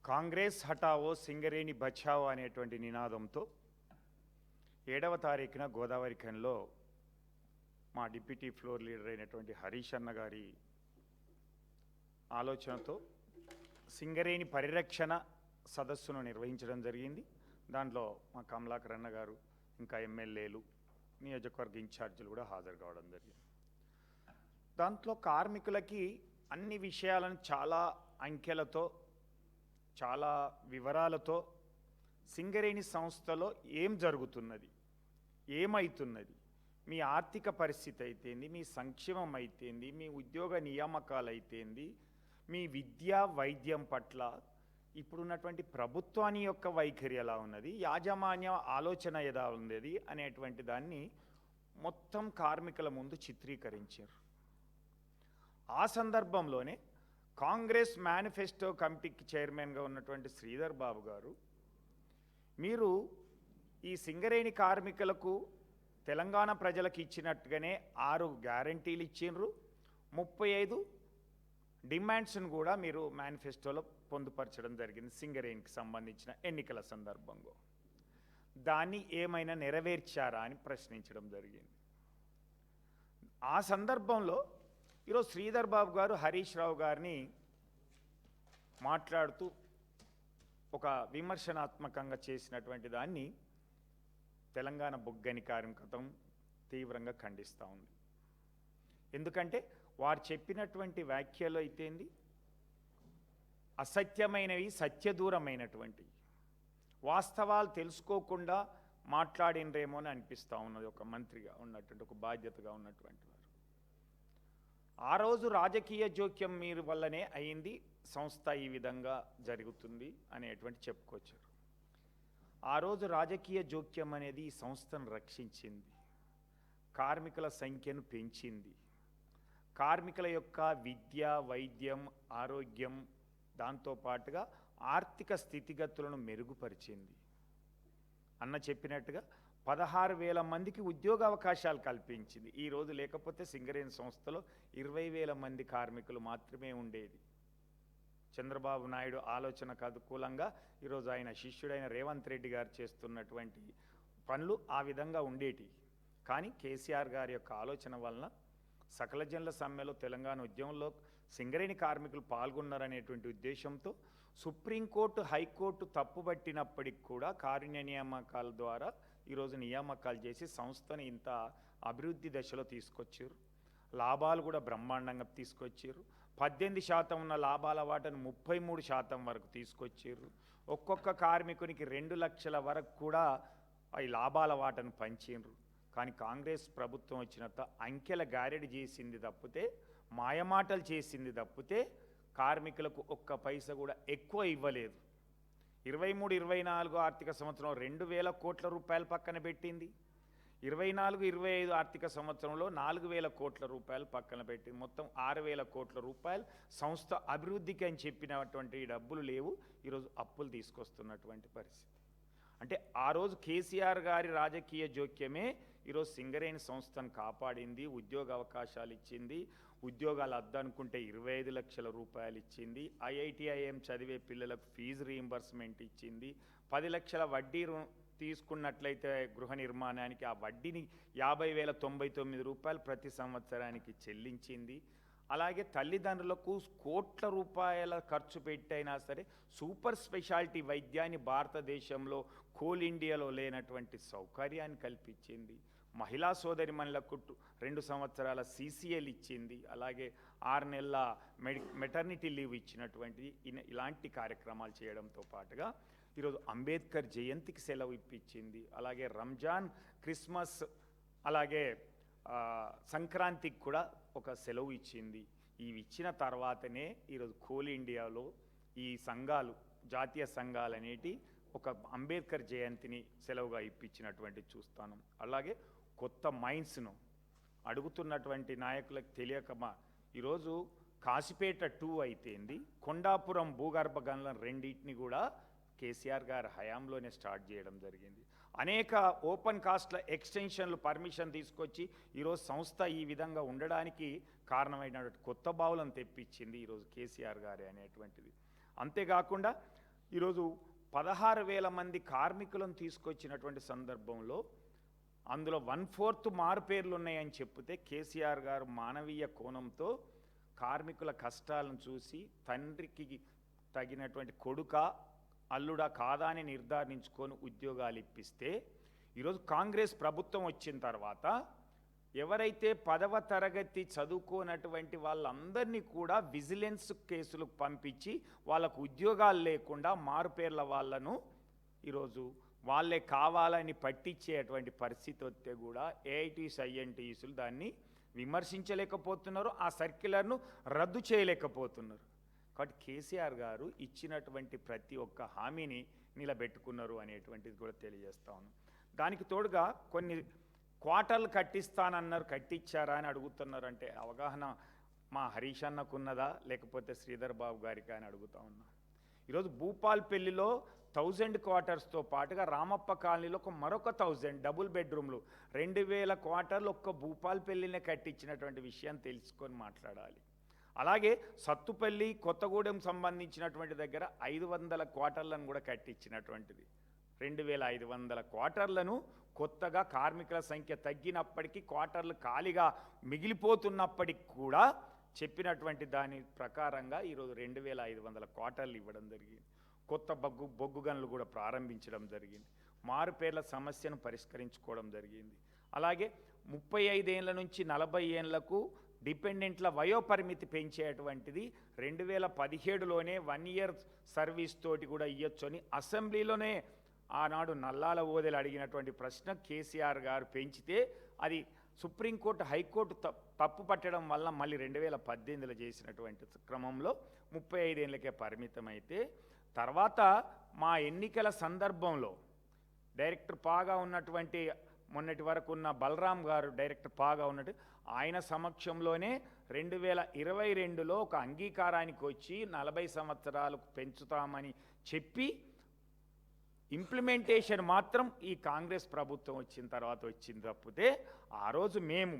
కాంగ్రెస్ హటావో సింగరేణి బచావో అనేటువంటి నినాదంతో 7వ తారీఖున గోదావరి ఖనిలో మా డిప్యూటీ ఫ్లోర్ లీడర్ అయినటువంటి హరీష్ అన్న గారి ఆలోచనతో సింగరేణి పరిరక్షణ సదస్సును నిర్వహించడం జరిగింది. దాంట్లో మా కమలాకర్ అన్న గారు ఇంకా ఎమ్మెల్యేలు నియోజకవర్గ ఇన్ఛార్జీలు కూడా హాజరు కావడం జరిగింది. దాంట్లో కార్మికులకి అన్ని విషయాలను చాలా అంకెలతో చాలా వివరాలతో సింగరేణి సంస్థలో ఏం జరుగుతున్నది, ఏమైతున్నది, మీ ఆర్థిక పరిస్థితి అయితేంది, మీ సంక్షేమం అయితేంది, మీ ఉద్యోగ నియామకాలు అయితేంది, మీ విద్యా వైద్యం పట్ల ఇప్పుడున్నటువంటి ప్రభుత్వాన్ని యొక్క వైఖరి ఎలా ఉన్నది, యాజమాన్య ఆలోచన ఎలా ఉన్నది అనేటువంటి దాన్ని మొత్తం కార్మికుల ముందు చిత్రీకరించారు. ఆ సందర్భంలోనే కాంగ్రెస్ మేనిఫెస్టో కమిటీకి చైర్మన్గా ఉన్నటువంటి శ్రీధర్ బాబు గారు, మీరు ఈ సింగరేణి కార్మికులకు తెలంగాణ ప్రజలకు ఇచ్చినట్టుగానే 6 గ్యారంటీలు ఇచ్చిండ్రు, 35 డిమాండ్స్ను కూడా మీరు మేనిఫెస్టోలో పొందుపరచడం జరిగింది సింగరేణికి సంబంధించిన ఎన్నికల సందర్భంలో. దాన్ని ఏమైనా నెరవేర్చారా అని ప్రశ్నించడం జరిగింది. ఆ సందర్భంలో ఈరోజు శ్రీధర్ బాబు గారు హరీష్ రావు గారిని మాట్లాడుతూ ఒక విమర్శనాత్మకంగా చేసినటువంటి దాన్ని తెలంగాణ బొగ్గని కార్మికతం తీవ్రంగా ఖండిస్తూ ఉంది. ఎందుకంటే వారు చెప్పినటువంటి వ్యాఖ్యలు అయితేంది అసత్యమైనవి, సత్యదూరమైనటువంటివి, వాస్తవాలు తెలుసుకోకుండా మాట్లాడినరేమో అని అనిపిస్తూ ఉన్నది. ఒక మంత్రిగా ఉన్నటువంటి, ఒక బాధ్యతగా ఉన్నటువంటి వారు ఆ రోజు రాజకీయ జోక్యం మీరు వల్లనే అయింది, సంస్థ ఈ విధంగా జరుగుతుంది అనేటువంటి చెప్పుకొచ్చారు. ఆ రోజు రాజకీయ జోక్యం అనేది ఈ సంస్థను రక్షించింది, కార్మికుల సంఖ్యను పెంచింది, కార్మికుల యొక్క విద్య, వైద్యం, ఆరోగ్యం, దాంతోపాటుగా ఆర్థిక స్థితిగతులను మెరుగుపరిచింది. అన్న చెప్పినట్టుగా 16,000 మందికి ఉద్యోగ అవకాశాలు కల్పించింది. ఈరోజు లేకపోతే సింగరేణి సంస్థలో 20,000 మంది కార్మికులు మాత్రమే ఉండేది. చంద్రబాబు నాయుడు ఆలోచనకు అనుకూలంగా ఈరోజు ఆయన శిష్యుడైన రేవంత్ రెడ్డి గారు చేస్తున్నటువంటి పనులు ఆ విధంగా ఉండేటి. కానీ కేసీఆర్ గారి యొక్క ఆలోచన వలన సకల జనుల సమ్మెలో తెలంగాణ ఉద్యమంలో సింగరేణి కార్మికులు పాల్గొన్నారనేటువంటి ఉద్దేశంతో సుప్రీంకోర్టు, హైకోర్టు తప్పుబట్టినప్పటికి కూడా కారుణ్య నియామకాల ద్వారా ఈరోజు నియామకాలు చేసి సంస్థని ఇంత అభివృద్ధి దశలో తీసుకొచ్చారు. లాభాలు కూడా బ్రహ్మాండంగా తీసుకొచ్చారు. 18% ఉన్న లాభాల వాటను 33% వరకు తీసుకొచ్చారు. ఒక్కొక్క కార్మికునికి 2 లక్షల వరకు కూడా ఈ లాభాల వాటను పంచారు. కానీ కాంగ్రెస్ ప్రభుత్వం వచ్చినంత అంకెల గారెడి చేసింది తప్పితే, మాయమాటలు చేసింది తప్పితే కార్మికులకు ఒక్క పైసా కూడా ఎక్కువ ఇవ్వలేదు. 23-24 ఆర్థిక సంవత్సరం 2,000 కోట్ల రూపాయలు పక్కన పెట్టింది. 24-25 ఆర్థిక సంవత్సరంలో 4,000 కోట్ల రూపాయలు పక్కన పెట్టింది. మొత్తం 6,000 కోట్ల రూపాయలు సంస్థ అభివృద్ధికి అని చెప్పినటువంటి డబ్బులు లేవు. ఈరోజు అప్పులు తీసుకొస్తున్నటువంటి పరిస్థితి. అంటే ఆ రోజు కేసీఆర్ గారి రాజకీయ జోక్యమే ఈరోజు సింగరేణి సంస్థను కాపాడింది, ఉద్యోగ అవకాశాలు ఇచ్చింది, ఉద్యోగాలు అద్దనుకుంటే 25 లక్షల రూపాయలు ఇచ్చింది, IITIM చదివే పిల్లలకు ఫీజు రీయింబర్స్మెంట్ ఇచ్చింది, 10 లక్షల వడ్డీ తీసుకున్నట్లయితే గృహ నిర్మాణానికి ఆ వడ్డీని 50,099 రూపాయలు ప్రతి సంవత్సరానికి చెల్లించింది. అలాగే తల్లిదండ్రులకు కోట్ల రూపాయల ఖర్చు పెట్టైనా సరే సూపర్ స్పెషాలిటీ వైద్యాన్ని భారతదేశంలో కోల్ ఇండియాలో లేనటువంటి సౌకర్యాన్ని కల్పించింది. మహిళా సోదరిమణులకు 2 సంవత్సరాల CCL ఇచ్చింది. అలాగే 6 నెలల మెటర్నిటీ లీవ్ ఇచ్చినటువంటిది. ఇలాంటి కార్యక్రమాలు చేయడంతో పాటుగా ఈరోజు అంబేద్కర్ జయంతికి సెలవు ఇప్పించింది. అలాగే రంజాన్, క్రిస్మస్, అలాగే సంక్రాంతికి కూడా ఒక సెలవు ఇచ్చింది. ఇవి ఇచ్చిన తర్వాతనే ఈరోజు కోల్ ఇండియాలో ఈ సంఘాలు, జాతీయ సంఘాలు అనేటి ఒక అంబేద్కర్ జయంతిని సెలవుగా ఇప్పించినటువంటి చూస్తాను. అలాగే కొత్త మైన్స్ను అడుగుతున్నటువంటి నాయకులకు తెలియకమా ఈరోజు కాశీపేట 2 అయితేంది, కొండాపురం భూగర్భ గనులను రెండింటిని కూడా కేసీఆర్ గారి హయాంలోనే స్టార్ట్ చేయడం జరిగింది. అనేక ఓపెన్ కాస్ట్ల ఎక్స్టెన్షన్లు పర్మిషన్ తీసుకొచ్చి ఈరోజు సంస్థ ఈ విధంగా ఉండడానికి కారణమైనటువంటి కొత్త బావులను తెప్పించింది ఈరోజు కేసీఆర్ గారే అనేటువంటిది. అంతేకాకుండా ఈరోజు 16,000 మంది కార్మికులను తీసుకొచ్చినటువంటి సందర్భంలో అందులో 1/4 మారుపేర్లు ఉన్నాయని చెప్తే కేసీఆర్ గారు మానవీయ కోణంతో కార్మికుల కష్టాలను చూసి తండ్రికి తగినటువంటి కొడుక అల్లుడా కాదా అని నిర్ధారించుకొని ఉద్యోగాలు ఇప్పిస్తే ఈరోజు కాంగ్రెస్ ప్రభుత్వం వచ్చిన తర్వాత ఎవరైతే 10వ తరగతి చదువుకోనటువంటి వాళ్ళందరినీ కూడా విజిలెన్స్ కేసులకు పంపించి వాళ్ళకు ఉద్యోగాలు లేకుండా మారుపేర్ల వాళ్ళను ఈరోజు వాళ్ళే కావాలని పట్టించేటువంటి పరిస్థితి వస్తే కూడా ఏఐటీస్ ఐఎన్టీసులు దాన్ని విమర్శించలేకపోతున్నారు, ఆ సర్క్యులర్ను రద్దు చేయలేకపోతున్నారు. కాబట్టి కేసీఆర్ గారు ఇచ్చినటువంటి ప్రతి ఒక్క హామీని నిలబెట్టుకున్నారు అనేటువంటిది కూడా తెలియజేస్తా ఉన్నాం. దానికి తోడుగా కొన్ని క్వార్టర్లు కట్టిస్తానన్నారు, కట్టించారా అని అడుగుతున్నారు. అంటే అవగాహన మా హరీష్ అన్నకున్నదా లేకపోతే శ్రీధర్ బాబు గారికి అని అడుగుతా ఉన్నా. ఈరోజు భూపాల్పల్లిలో 1000 క్వార్టర్స్తో పాటుగా రామప్ప కాలనీలో మరొక 1000 డబుల్ బెడ్రూమ్లు 2000 క్వార్టర్లు ఒక్క భూపాల్పల్లినే కట్టించినటువంటి విషయం తెలుసుకొని మాట్లాడాలి. అలాగే సత్తుపల్లి కొత్తగూడెం సంబంధించినటువంటి దగ్గర 500 క్వార్టర్లను కూడా కట్టించినటువంటిది. 2500 క్వార్టర్లను కొత్తగా కార్మికుల సంఖ్య తగ్గినప్పటికీ క్వార్టర్లు ఖాళీగా మిగిలిపోతున్నప్పటికి కూడా చెప్పినటువంటి దాని ప్రకారంగా ఈరోజు 2500 క్వార్టర్లు ఇవ్వడం జరిగింది. కొత్త బొగ్గు గనులు కూడా ప్రారంభించడం జరిగింది. మారుపేర్ల సమస్యను పరిష్కరించుకోవడం జరిగింది. అలాగే 35 ఏళ్ల నుంచి 40 ఏళ్లకు డిపెండెంట్ల వయోపరిమితి పెంచేటువంటిది 2017లోనే 1 ఇయర్ సర్వీస్ తోటి కూడా ఇవ్వచ్చు అని అసెంబ్లీలోనే ఆనాడు నల్లాల ఓదెలు అడిగినటువంటి ప్రశ్న కేసీఆర్ గారు పెంచితే అది సుప్రీంకోర్టు హైకోర్టు తప్పు పట్టడం వల్ల మళ్ళీ 2018లో చేసినటువంటి క్రమంలో 35 ఏళ్ళకే పరిమితమైతే తర్వాత మా ఎన్నికల సందర్భంలో డైరెక్టర్ పాగా ఉన్నటువంటి మొన్నటి వరకు ఉన్న బలరాం గారు డైరెక్టర్ పాగా ఉన్నట్టు ఆయన సమక్షంలోనే 2022లో ఒక అంగీకారానికి వచ్చి 40 సంవత్సరాలకు పెంచుతామని చెప్పి ఇంప్లిమెంటేషన్ మాత్రం ఈ కాంగ్రెస్ ప్రభుత్వం వచ్చిన తర్వాత వచ్చింది తప్పితే ఆ రోజు మేము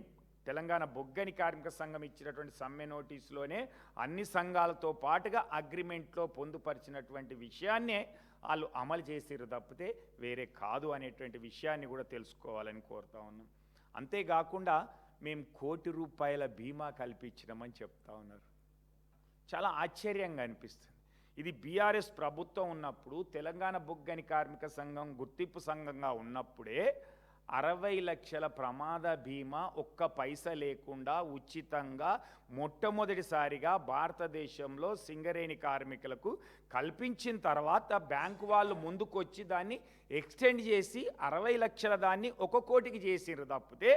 తెలంగాణ బొగ్గని కార్మిక సంఘం ఇచ్చినటువంటి సమ్మె నోటీసులోనే అన్ని సంఘాలతో పాటుగా అగ్రిమెంట్లో పొందుపరిచినటువంటి విషయాన్నే వాళ్ళు అమలు చేసిరు తప్పితే వేరే కాదు అనేటువంటి విషయాన్ని కూడా తెలుసుకోవాలని కోరుతా ఉన్నాం. అంతేకాకుండా మేము ₹1 కోటి బీమా కల్పించినామని చెప్తా ఉన్నారు. చాలా ఆశ్చర్యంగా అనిపిస్తుంది. ఇది బీఆర్ఎస్ ప్రభుత్వం ఉన్నప్పుడు తెలంగాణ బొగ్గని కార్మిక సంఘం గుర్తింపు సంఘంగా ఉన్నప్పుడే 60 లక్షల ప్రమాద బీమా ఒక్క పైసా లేకుండా ఉచితంగా మొట్టమొదటిసారిగా భారతదేశంలో సింగరేణి కార్మికులకు కల్పించిన తర్వాత బ్యాంకు వాళ్ళు ముందుకొచ్చి దాన్ని ఎక్స్టెండ్ చేసి 60 లక్షల దాన్ని 1 కోటికి చేసిర్రు తప్పితే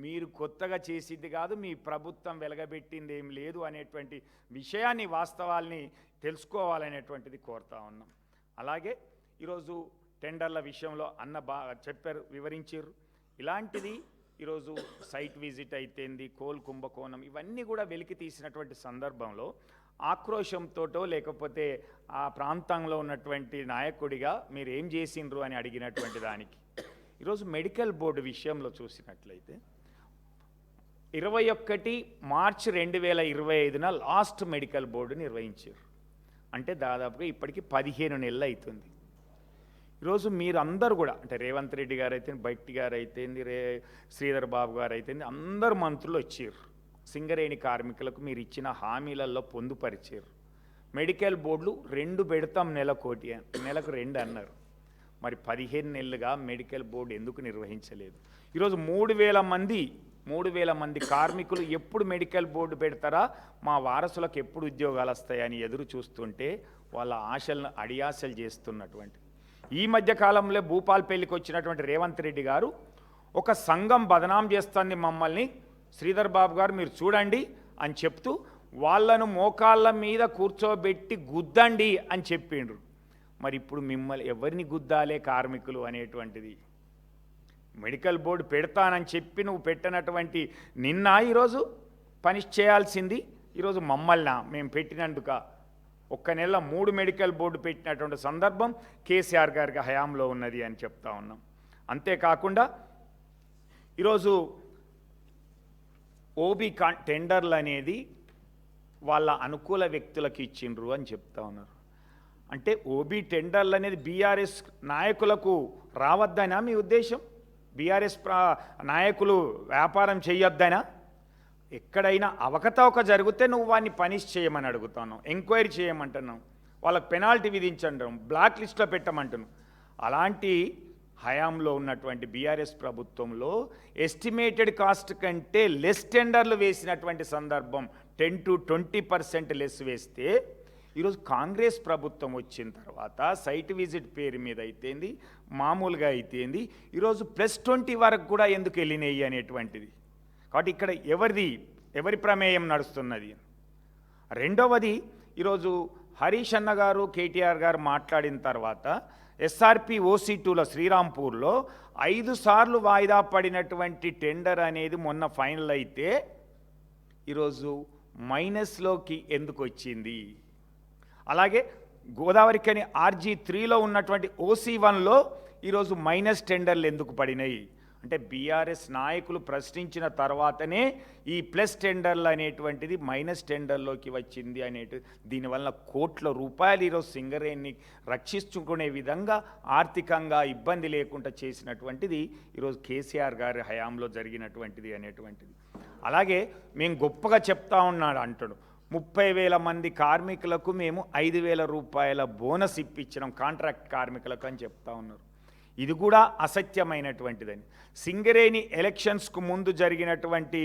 మీరు కొత్తగా చేసింది కాదు, మీ ప్రభుత్వం వెలగబెట్టింది ఏం లేదు అనేటువంటి విషయాన్ని వాస్తవాల్ని తెలుసుకోవాలనేటువంటిది కోరుతా ఉన్నాం. అలాగే ఈరోజు టెండర్ల విషయంలో అన్న బాగా చెప్పారు, వివరించారు. ఇలాంటిది ఈరోజు సైట్ విజిట్ అయితేంది, కోల్ కుంభకోణం ఇవన్నీ కూడా వెలికి తీసినటువంటి సందర్భంలో ఆక్రోశంతోటో లేకపోతే ఆ ప్రాంతంలో ఉన్నటువంటి నాయకుడిగా మీరు ఏం చేసిండ్రు అని అడిగినటువంటి దానికి ఈరోజు మెడికల్ బోర్డు విషయంలో చూసినట్లయితే 21 మార్చి 2025న లాస్ట్ మెడికల్ బోర్డు నిర్వహించారు. అంటే దాదాపుగా ఇప్పటికి 15 నెలలు అవుతుంది. ఈరోజు మీరు అందరూ కూడా అంటే రేవంత్ రెడ్డి గారు అయితే, బట్టి గారు అయితేంది, శ్రీధర్ బాబు గారు అయితేంది, అందరు మంత్రులు వచ్చారు. సింగరేణి కార్మికులకు మీరు ఇచ్చిన హామీలలో పొందుపరిచారు. మెడికల్ బోర్డులు 2 పెడతాం నెలకు 2 అన్నారు. మరి 15 నెలలుగా మెడికల్ బోర్డు ఎందుకు నిర్వహించలేదు? ఈరోజు 3,000 మంది కార్మికులు ఎప్పుడు మెడికల్ బోర్డు పెడతారా, మా వారసులకు ఎప్పుడు ఉద్యోగాలు వస్తాయని ఎదురు చూస్తుంటే వాళ్ళ ఆశలను అడియాశలు చేస్తున్నటువంటి ఈ మధ్య కాలంలో భూపాల్పల్లికి వచ్చినటువంటి రేవంత్ రెడ్డి గారు ఒక సంఘం బదనాం చేస్తుంది మమ్మల్ని, శ్రీధర్ బాబు గారు మీరు చూడండి అని చెప్తూ వాళ్ళను మోకాళ్ళ మీద కూర్చోబెట్టి గుద్దండి అని చెప్పిండ్రు. మరి ఇప్పుడు మిమ్మల్ని ఎవరిని గుద్దాలే కార్మికులు అనేటువంటిది మెడికల్ బోర్డు పెడతానని చెప్పి నువ్వు పెట్టినటువంటి నిన్న ఈరోజు పనిష్ చేయాల్సింది ఈరోజు మమ్మల్ని మేము పెట్టినందుక 1 నెల 3 మెడికల్ బోర్డు పెట్టినటువంటి సందర్భం కేసీఆర్ గారికి హయాంలో ఉన్నది అని చెప్తా ఉన్నాం. అంతేకాకుండా ఈరోజు ఓబీ టెండర్లు అనేది వాళ్ళ అనుకూల వ్యక్తులకు ఇచ్చిండ్రు అని చెప్తా ఉన్నారు. అంటే ఓబీ టెండర్లు అనేది బీఆర్ఎస్ నాయకులకు రావద్దనా మీ ఉద్దేశం? బీఆర్ఎస్ నాయకులు వ్యాపారం చేయొద్దనా? ఎక్కడైనా అవకతవక జరిగితే నువ్వు వాడిని పనిష్ చేయమని అడుగుతాను, ఎంక్వైరీ చేయమంటున్నావు, వాళ్ళకి పెనాల్టీ విధించంటాం, బ్లాక్ లిస్ట్లో పెట్టమంటున్నావు. అలాంటి హయాంలో ఉన్నటువంటి బీఆర్ఎస్ ప్రభుత్వంలో ఎస్టిమేటెడ్ కాస్ట్ కంటే లెస్ టెండర్లు వేసినటువంటి సందర్భం 10 to 20% లెస్ వేస్తే, ఈరోజు కాంగ్రెస్ ప్రభుత్వం వచ్చిన తర్వాత సైట్ విజిట్ పేరు మీద అయితేంది, మామూలుగా అయితేంది, ఈరోజు +20 వరకు కూడా ఎందుకు వెళ్ళినాయి అనేటువంటిది. కాబట్టి ఇక్కడ ఎవరి ప్రమేయం నడుస్తున్నది? రెండవది, ఈరోజు హరీష్ అన్న గారు, కేటీఆర్ గారు మాట్లాడిన తర్వాత ఎస్ఆర్పి OC2లో శ్రీరాంపూర్లో 5 సార్లు వాయిదా పడినటువంటి టెండర్ అనేది మొన్న ఫైనల్ అయితే ఈరోజు మైనస్లోకి ఎందుకు వచ్చింది? అలాగే గోదావరికని RG3లో ఉన్నటువంటి OC1లో ఈరోజు మైనస్ టెండర్లు ఎందుకు పడినాయి అంటే బీఆర్ఎస్ నాయకులు ప్రశ్నించిన తర్వాతనే ఈ ప్లస్ టెండర్లు అనేటువంటిది మైనస్ టెండర్లోకి వచ్చింది అనేటిది. దీనివల్ల కోట్ల రూపాయలు ఈరోజు సింగరేణిని రక్షించుకునే విధంగా ఆర్థికంగా ఇబ్బంది లేకుండా చేసినటువంటిది ఈరోజు కేసీఆర్ గారి హయాంలో జరిగినటువంటిది అనేటువంటిది. అలాగే మేము గొప్పగా చెప్తా ఉన్నాడు అంటాడు, 30,000 మంది కార్మికులకు మేము 5,000 రూపాయల బోనస్ ఇప్పించినాం కాంట్రాక్ట్ కార్మికులకు అని చెప్తా ఉన్నారు. ఇది కూడా అసత్యమైనటువంటిదని. సింగరేణి ఎలక్షన్స్కు ముందు జరిగినటువంటి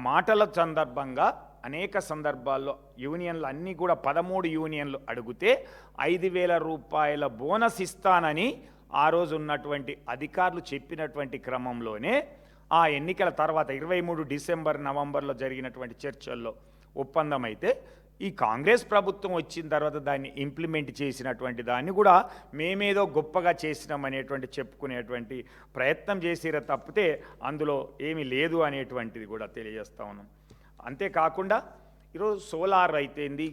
మాటల సందర్భంగా అనేక సందర్భాల్లో యూనియన్లు అన్నీ కూడా 13 యూనియన్లు అడిగితే 5,000 రూపాయల బోనస్ ఇస్తానని ఆ రోజు ఉన్నటువంటి అధికారులు చెప్పినటువంటి క్రమంలోనే ఆ ఎన్నికల తర్వాత 23 డిసెంబర్ నవంబర్లో జరిగినటువంటి చర్చల్లో ఒప్పందం అయితే ఈ కాంగ్రెస్ ప్రభుత్వం వచ్చిన తర్వాత దాన్ని ఇంప్లిమెంట్ చేసినటువంటి దాన్ని కూడా మేమేదో గొప్పగా చేసినామనేటువంటి చెప్పుకునేటువంటి ప్రయత్నం చేసిరే తప్పితే అందులో ఏమీ లేదు అనేటువంటిది కూడా తెలియజేస్తా ఉన్నాం. అంతేకాకుండా ఈరోజు సోలార్ అయితేంది,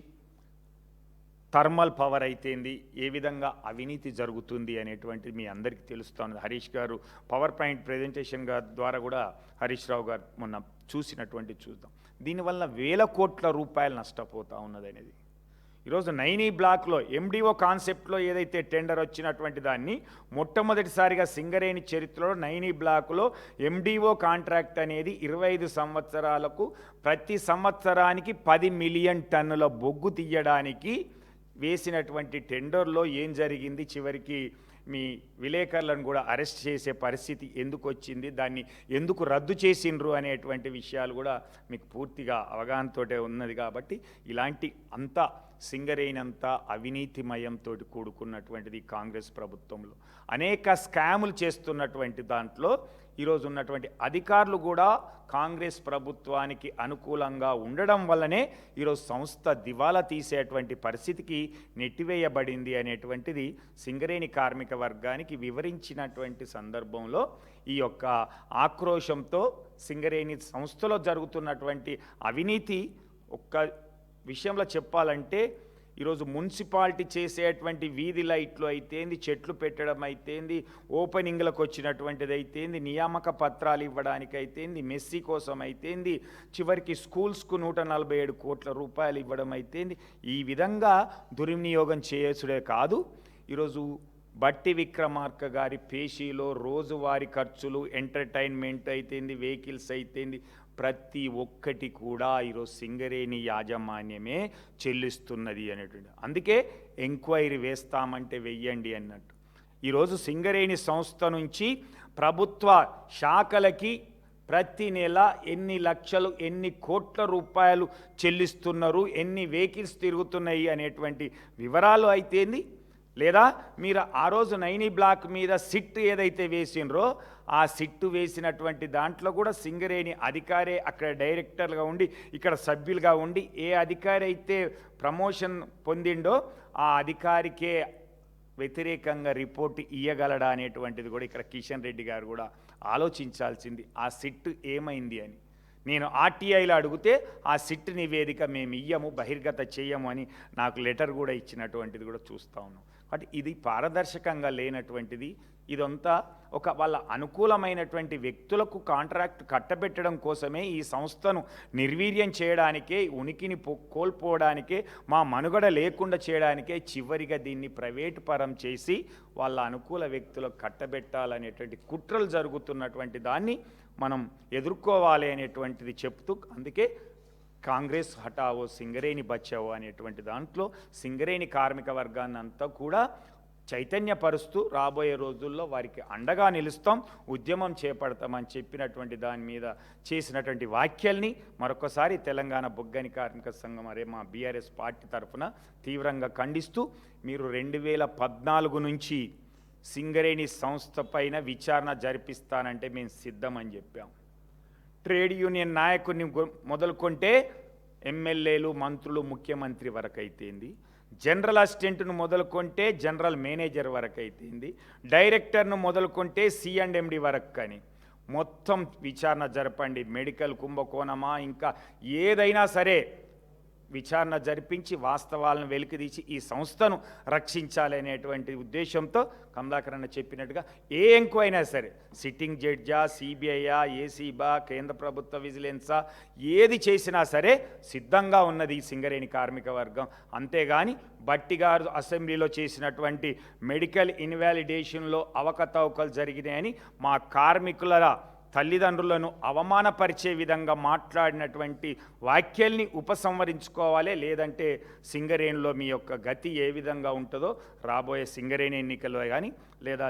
థర్మల్ పవర్ అయితేంది, ఏ విధంగా అవినీతి జరుగుతుంది అనేటువంటిది మీ అందరికీ తెలుస్తుంది. హరీష్ గారు పవర్ పాయింట్ ప్రజెంటేషన్ ద్వారా కూడా హరీష్ రావు గారు మొన్న చూసినటువంటి చూద్దాం. దీనివల్ల వేల కోట్ల రూపాయలు నష్టపోతూ ఉన్నది అనేది. ఈరోజు నైనీ బ్లాక్లో MDO కాన్సెప్ట్లో ఏదైతే టెండర్ వచ్చినటువంటి దాన్ని మొట్టమొదటిసారిగా సింగరేణి చరిత్రలో నైనీ బ్లాక్లో MDO కాంట్రాక్ట్ అనేది 25 సంవత్సరాలకు ప్రతి సంవత్సరానికి 10 మిలియన్ టన్నుల బొగ్గు తీయడానికి వేసినటువంటి టెండర్లో ఏం జరిగింది, చివరికి మీ విలేకరులను కూడా అరెస్ట్ చేసే పరిస్థితి ఎందుకు వచ్చింది, దాన్ని ఎందుకు రద్దు చేసిండ్రు అనేటువంటి విషయాలు కూడా మీకు పూర్తిగా అవగాహనతోటే ఉన్నది. కాబట్టి ఇలాంటి అంతా సింగరేణంతా అవినీతిమయంతో కూడుకున్నటువంటిది కాంగ్రెస్ ప్రభుత్వంలో. అనేక స్కాములు చేస్తున్నటువంటి దాంట్లో ఈరోజు ఉన్నటువంటి అధికారులు కూడా కాంగ్రెస్ ప్రభుత్వానికి అనుకూలంగా ఉండడం వల్లనే ఈరోజు సంస్థ దివాలా తీసేటువంటి పరిస్థితికి నెట్టివేయబడింది అనేటువంటిది సింగరేణి కార్మిక వర్గానికి వివరించినటువంటి సందర్భంలో ఈ యొక్క ఆక్రోశంతో సింగరేణి సంస్థలో జరుగుతున్నటువంటి అవినీతి ఒక్క విషయంలో చెప్పాలంటే ఈరోజు మున్సిపాలిటీ చేసేటువంటి వీధి లైట్లు అయితేంది, చెట్లు పెట్టడం అయితేంది, ఓపెనింగ్లకు వచ్చినటువంటిది అయితేంది, నియామక పత్రాలు ఇవ్వడానికి అయితేంది, మెస్సీ కోసం అయితేంది, చివరికి స్కూల్స్కు 147 కోట్ల రూపాయలు ఇవ్వడం అయితేంది, ఈ విధంగా దుర్వినియోగం చేసుడే కాదు. ఈరోజు బట్టి విక్రమార్క గారి పేషీలో రోజువారీ ఖర్చులు, ఎంటర్టైన్మెంట్ అయితేంది, వెహికల్స్ అయితేంది, ప్రతి ఒక్కటి కూడా ఈరోజు సింగరేణి యాజమాన్యమే చెల్లిస్తున్నది అనేటువంటి. అందుకే ఎంక్వైరీ వేస్తామంటే వెయ్యండి అన్నట్టు. ఈరోజు సింగరేణి సంస్థ నుంచి ప్రభుత్వ శాఖలకి ప్రతి నెల ఎన్ని లక్షలు, ఎన్ని కోట్ల రూపాయలు చెల్లిస్తున్నారు, ఎన్ని వెహికల్స్ తిరుగుతున్నాయి అనేటువంటి వివరాలు అయితేంది, లేదా మీరు ఆ రోజు నైనీ బ్లాక్ మీద సిట్ ఏదైతే వేసినరో ఆ సిట్టు వేసినటువంటి దాంట్లో కూడా సింగరేణి అధికారే అక్కడ డైరెక్టర్గా ఉండి, ఇక్కడ సభ్యులుగా ఉండి, ఏ అధికారి అయితే ప్రమోషన్ పొందిండో ఆ అధికారికే వ్యతిరేకంగా రిపోర్ట్ ఇయ్యగలడా అనేటువంటిది కూడా ఇక్కడ కిషన్ రెడ్డి గారు కూడా ఆలోచించాల్సింది. ఆ సిట్టు ఏమైంది అని. నేను ఆర్టీఐలో అడిగితే ఆ సిట్ నివేదిక మేము ఇయ్యము, బహిర్గత చేయము అని నాకు లెటర్ కూడా ఇచ్చినటువంటిది కూడా చూస్తూ ఉన్నాం. కాబట్టి ఇది పారదర్శకంగా లేనటువంటిది. ఇదంతా ఒక వాళ్ళ అనుకూలమైనటువంటి వ్యక్తులకు కాంట్రాక్ట్ కట్టబెట్టడం కోసమే, ఈ సంస్థను నిర్వీర్యం చేయడానికే, ఉనికిని కోల్పోవడానికే, మా మనుగడ లేకుండా చేయడానికే చివరిగా దీన్ని ప్రైవేటు పరం చేసి వాళ్ళ అనుకూల వ్యక్తులకు కట్టబెట్టాలనేటువంటి కుట్రలు జరుగుతున్నటువంటి దాన్ని మనం ఎదుర్కోవాలి అనేటువంటిది చెప్తూ, అందుకే కాంగ్రెస్ హటావో సింగరేణి బచావో అనేటువంటి దాంట్లో సింగరేణి కార్మిక వర్గాన్ని అంతా కూడా చైతన్యపరుస్తూ రాబోయే రోజుల్లో వారికి అండగా నిలుస్తాం, ఉద్యమం చేపడతామని చెప్పినటువంటి దాని మీద చేసినటువంటి వ్యాఖ్యల్ని మరొకసారి తెలంగాణ బొగ్గని కార్మిక సంఘం మా బీఆర్ఎస్ పార్టీ తరఫున తీవ్రంగా ఖండిస్తూ, మీరు 2014 నుంచి సింగరేణి సంస్థ పైన విచారణ జరిపిస్తానంటే మేము సిద్ధమని చెప్పాం. ట్రేడ్ యూనియన్ నాయకుడిని మొదలుకొంటే ఎమ్మెల్యేలు, మంత్రులు, ముఖ్యమంత్రి వరకు అయితేంది, జనరల్ అసిస్టెంట్ను మొదలుకొంటే జనరల్ మేనేజర్ వరకు అయితేంది, డైరెక్టర్ను మొదలుకొంటే C&MD వరకు కానీ మొత్తం విచారణ జరపండి. మెడికల్ కుంభకోణమా ఇంకా ఏదైనా సరే విచారణ జరిపించి వాస్తవాలను వెలికితీసి ఈ సంస్థను రక్షించాలనేటువంటి ఉద్దేశంతో కమలాకర్ అన్న చెప్పినట్టుగా ఏ ఎంక్వైరీ అయినా సరే, సిట్టింగ్ జడ్జా, సిబిఐయా, ఏసీబా, కేంద్ర ప్రభుత్వ విజిలెన్సా, ఏది చేసినా సరే సిద్ధంగా ఉన్నది ఈ సింగరేణి కార్మిక వర్గం. అంతేగాని భట్టి గారు అసెంబ్లీలో చేసినటువంటి మెడికల్ ఇన్వాలిడేషన్లో అవకతవకలు జరిగినాయని మా కార్మికుల తల్లిదండ్రులను అవమానపరిచే విధంగా మాట్లాడినటువంటి వ్యాఖ్యల్ని ఉపసంహరించుకోవాలి. లేదంటే సింగరేణిలో మీ యొక్క గతి ఏ విధంగా ఉంటుందో రాబోయే సింగరేణి ఎన్నికల్లో కానీ లేదా